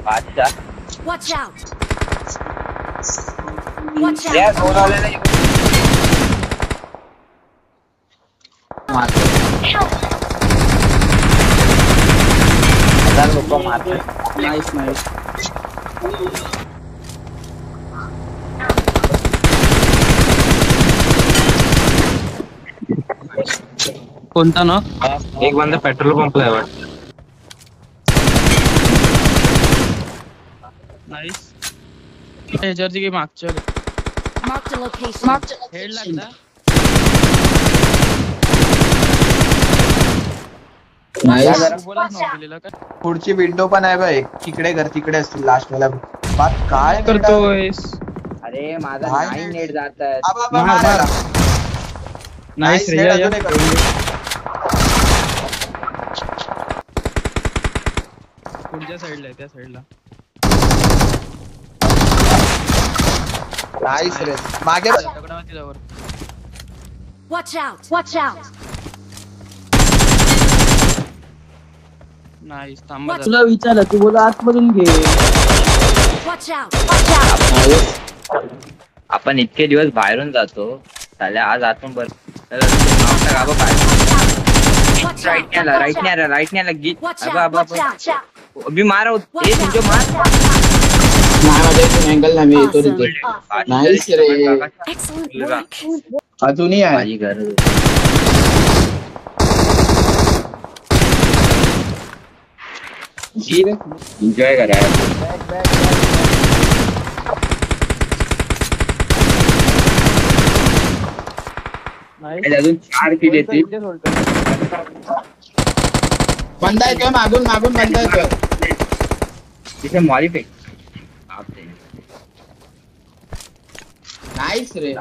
अच्छा Watch out! Watch या out! दोन वाल्याला मारतो. हजार लोक मारतात. Nice nice. कोणता ना एक बंदा पेट्रोल पंपला आहे वाटतं. नाईस. ह्याच्यावरची की मागच्या Marked a location. हेड लागला. बोलाच नव्हतं का पुढची विंडो पण आहे बाई. तिकडे कर तिकडे असतील लास्ट वाला. बात काय करतोयस? अरे माझा काय नाही नेट जात नाईस रे. या पुढच्या साईडला आहे त्या साईडला. नाईस रे. मागे दगडावरती जावर. Watch out! Watch out! Nice. थांबा तुला विचारलं तू बोला आतमधून घे. Watch out! Watch out! आपण इतके दिवस बाहेरून जातो त्याला आज आतून बर Watch राईट out! न्याला राईट न्याला राईट न्याला गीत Watch out! Watch out! अभी मारा ए तुमचे मार नाही माझ्या अँगल नाही मी येतो तिथे. नाईस रे. Excellent work! अजूनही आहे. माझी घर एन्जॉय करा. अजून 4 किल येतील. बंदा येतोय मागून मागून बंदा येतोय. तिथे मॉलिफिक नाईस रे.